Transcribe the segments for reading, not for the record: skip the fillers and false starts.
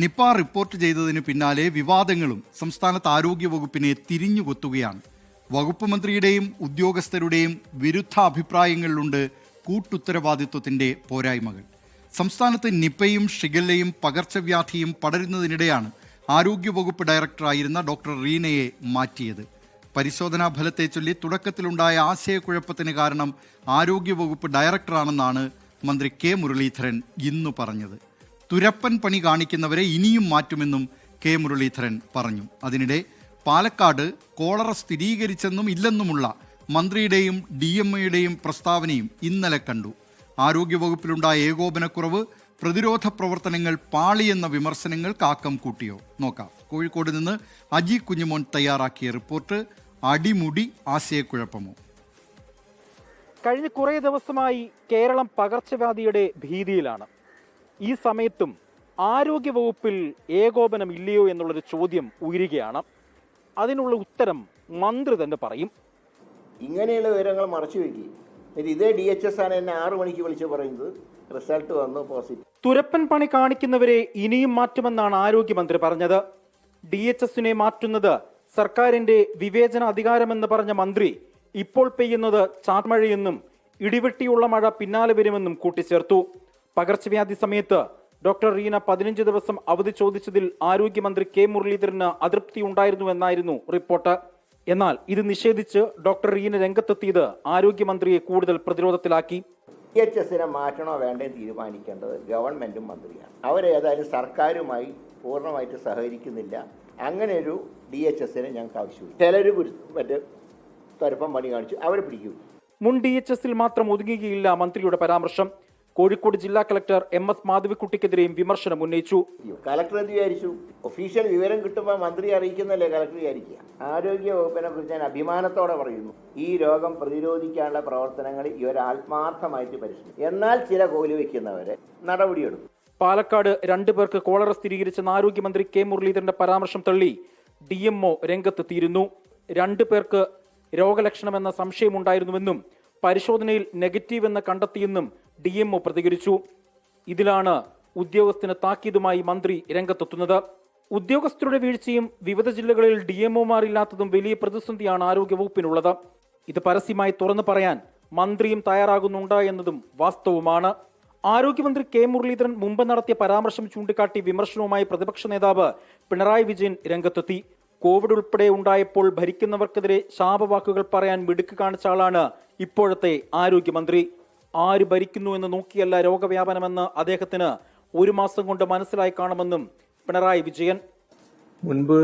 Nipah report ചെയ്തതിന് പിന്നാലെ വിവാദങ്ങളും സംസ്ഥാനത്ത് ആരോഗ്യവകുപ്പിനെ തിരിഞ്ഞുകൊത്തുകയാണ്. വകുപ്പ് മന്ത്രിയുടെയും ഉദ്യോഗസ്ഥരുടെയും വിരുദ്ധ അഭിപ്രായങ്ങളിലുണ്ട് കൂട്ടുത്തരവാദിത്വത്തിന്റെ പോരായ്മകൾ. സംസ്ഥാനത്ത് നിപയും ഷിഗല്ലയും പകർച്ചവ്യാധിയും പടരുന്നതിനിടെയാണ് ആരോഗ്യവകുപ്പ് ഡയറക്ടറായിരുന്ന ഡോക്ടർ റീനയെ മാറ്റിയത്. പരിശോധനാ ഫലത്തെ ചൊല്ലി തുടക്കത്തിലുണ്ടായ ആശയക്കുഴപ്പത്തിന് കാരണം ആരോഗ്യവകുപ്പ് ഡയറക്ടറാണെന്നാണ് മന്ത്രി കെ മുരളീധരൻ ഇന്നു പറഞ്ഞത്. തുരപ്പൻ പണി കാണിക്കുന്നവരെ ഇനിയും മാറ്റുമെന്നും കെ മുരളീധരൻ പറഞ്ഞു. അതിനിടെ പാലക്കാട് കോളറ സ്ഥിരീകരിച്ചെന്നും ഇല്ലെന്നുമുള്ള മന്ത്രിയുടെയും DMOയുടെയും പ്രസ്താവനയും ഇന്നലെ കണ്ടു. ആരോഗ്യവകുപ്പിലുണ്ടായ ഏകോപനക്കുറവ്, പ്രതിരോധ പ്രവർത്തനങ്ങൾ പാളിയെന്ന വിമർശനങ്ങൾ കാക്കം കൂട്ടിയോ? നോക്കാം. കോഴിക്കോട് നിന്ന് അജി കുഞ്ഞുമോൻ തയ്യാറാക്കിയ റിപ്പോർട്ട്. അടിമുടി ആശയക്കുഴപ്പമോ? കഴിഞ്ഞ കുറേ ദിവസമായി കേരളം പകർച്ചവ്യാധിയുടെ ഭീതിയിലാണ്. ഈ സമയത്തും ആരോഗ്യവകുപ്പിൽ ഏകോപനം ഇല്ലയോ എന്നുള്ളൊരു ചോദ്യം ഉയരുകയാണ്. അതിനുള്ള ഉത്തരം മന്ത്രി തന്നെ പറയും. ഇങ്ങനെയുള്ള വിവരങ്ങൾ മറച്ചു വയ്ക്കുക. ഇതേ DHS ആണ് എന്നെ 6 മണിക്ക് വിളിച്ച് പറയുന്നത് റിസൾട്ട് വന്നു പോസിറ്റീവ്. തുരപ്പൻ പണി കാണിക്കുന്നവരെ ഇനിയും മാറ്റുമെന്നാണ് ആരോഗ്യമന്ത്രി പറഞ്ഞത്. DHSനെ മാറ്റുന്നത് സർക്കാരിന്റെ വിവേചന അധികാരമെന്ന് പറഞ്ഞ മന്ത്രി ഇപ്പോൾ പെയ്യുന്നത് ചാർമഴയെന്നും ഇടിവെട്ടിയുള്ള മഴ പിന്നാലെ വരുമെന്നും കൂട്ടിച്ചേർത്തു. പകർച്ചവ്യാധി സമയത്ത് ഡോക്ടർ റീന 15 ദിവസം അവധി ചോദിച്ചതിൽ ആരോഗ്യമന്ത്രി കെ മുരളീധരന് അതൃപ്തി ഉണ്ടായിരുന്നുവെന്നായിരുന്നു റിപ്പോർട്ട്. എന്നാൽ ഇത് നിഷേധിച്ച് ഡോക്ടർ റീന രംഗത്തെത്തിയത് ആരോഗ്യമന്ത്രിയെ കൂടുതൽ പ്രതിരോധത്തിലാക്കി. DHSനെ മാറ്റണോ വേണ്ടേ തീരുമാനിക്കേണ്ടത് ഗവൺമെന്റും മന്ത്രിയാണ്. അവരേതായാലും സർക്കാരുമായി പൂർണ്ണമായിട്ട് സഹകരിക്കുന്നില്ല. അങ്ങനെ ഒരു DHSനെ ഞങ്ങൾക്ക് ആവശ്യമില്ല. ചിലർ മറ്റേ തുരപ്പം പണി കാണിച്ചു അവരെ പിടിക്കൂ. മുൻ DHSൽ മാത്രം ഒതുങ്ങുകയില്ല മന്ത്രിയുടെ പരാമർശം. കോഴിക്കോട് ജില്ലാ കളക്ടർ MS മാധവിക്കുട്ടിക്കെതിരെയും വിമർശനം ഉന്നയിച്ചു. കളക്ടർ എന്ത് വിചാരിച്ചു? ഒഫീഷ്യൽ വിവരം കിട്ടുമ്പോൾ മന്ത്രി അറിയിക്കുന്നല്ലേ കളക്ടർ വിചാരിക്കുക. ആരോഗ്യ വകുപ്പിനെ കുറിച്ച് ഞാൻ അഭിമാനത്തോടെ പറയുന്നു. ഈ രോഗം പ്രതിരോധിക്കാനുള്ള പ്രവർത്തനങ്ങൾ ഇവർ ആത്മാർത്ഥമായിട്ട് പരിശ്രമിക്കും. എന്നാൽ ചില കോലി വയ്ക്കുന്നവരെ നടപടിയെടുക്കും. പാലക്കാട് 2 പേർക്ക് കോളറ സ്ഥിരീകരിച്ചെന്ന ആരോഗ്യമന്ത്രി കെ മുരളീധരന്റെ പരാമർശം തള്ളി DMO രംഗത്തെത്തിയിരുന്നു. 2 പേർക്ക് രോഗലക്ഷണമെന്ന സംശയമുണ്ടായിരുന്നുവെന്നും പരിശോധനയിൽ നെഗറ്റീവ് എന്ന് കണ്ടെത്തിയെന്നും DMO പ്രതികരിച്ചു. ഇതിലാണ് ഉദ്യോഗസ്ഥന് താക്കീതുമായി മന്ത്രി രംഗത്തെത്തുന്നത്. ഉദ്യോഗസ്ഥരുടെ വീഴ്ചയും വിവിധ ജില്ലകളിൽ DMOമാർ ഇല്ലാത്തതും വലിയ പ്രതിസന്ധിയാണ് ആരോഗ്യവകുപ്പിനുള്ളത്. ഇത് പരസ്യമായി തുറന്നു പറയാൻ മന്ത്രിയും തയ്യാറാകുന്നുണ്ട് എന്നതും വാസ്തവമാണ്. ആരോഗ്യമന്ത്രി കെ മുരളീധരൻ മുമ്പ് നടത്തിയ പരാമർശം ചൂണ്ടിക്കാട്ടി വിമർശനവുമായി പ്രതിപക്ഷ നേതാവ് പിണറായി വിജയൻ രംഗത്തെത്തി. കോവിഡ് ഉൾപ്പെടെ ഉണ്ടായപ്പോൾ ഭരിക്കുന്നവർക്കെതിരെ ശാപവാക്കുകൾ പറയാൻ മിടുക്ക് കാണിച്ച ആളാണ് ഇപ്പോഴത്തെ ആരോഗ്യമന്ത്രി. ആര് ഭരിക്കുന്നു എന്ന് നോക്കിയല്ല രോഗവ്യാപനമെന്ന് അദ്ദേഹത്തിന് 1 മാസം കൊണ്ട് മനസ്സിലായി കാണുമെന്നും പിണറായി വിജയൻ. മുൻപ്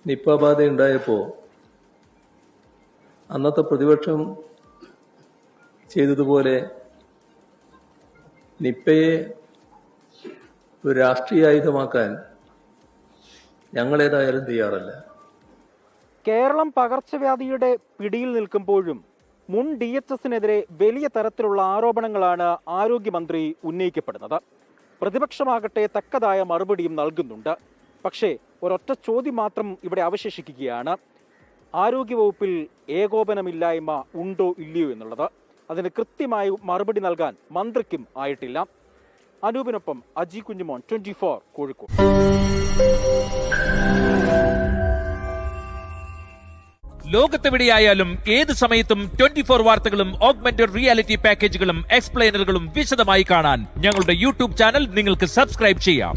നിപ്പ ബാധ ഉണ്ടായപ്പോൾ അന്നത്തെ പ്രതിപക്ഷം ചെയ്തതുപോലെ നിപ്പയെ ഒരു രാഷ്ട്രീയ ആയുധമാക്കാൻ ഞങ്ങളേതായാലും തയ്യാറല്ല. കേരളം പകർച്ചവ്യാധിയുടെ പിടിയിൽ നിൽക്കുമ്പോഴും മുൻ DHSനെതിരെ വലിയ തരത്തിലുള്ള ആരോപണങ്ങളാണ് ആരോഗ്യമന്ത്രി ഉന്നയിക്കപ്പെടുന്നത്. പ്രതിപക്ഷമാകട്ടെ തക്കതായ മറുപടിയും നൽകുന്നുണ്ട്. പക്ഷേ ഒരൊറ്റ ചോദ്യം മാത്രം ഇവിടെ അവശേഷിക്കുകയാണ്. ആരോഗ്യവകുപ്പിൽ ഏകോപനമില്ലായ്മ ഉണ്ടോ ഇല്ലയോ എന്നുള്ളത്. അതിന് കൃത്യമായി മറുപടി നൽകാൻ മന്ത്രിക്കും ആയിട്ടില്ല. അനൂപിനൊപ്പം അജി കുഞ്ഞുമോൻ, 24 കോഴിക്കോട്. ലോകത്തെവിടെയായാലും ഏത് സമയത്തും 24 വാർത്തകളും ഓഗ്മെന്റഡ് റിയാലിറ്റി പാക്കേജുകളും എക്സ്പ്ലെയിനറുകളും വിശദമായി കാണാൻ ഞങ്ങളുടെ YouTube ചാനൽ നിങ്ങൾക്ക് സബ്സ്ക്രൈബ് ചെയ്യാം.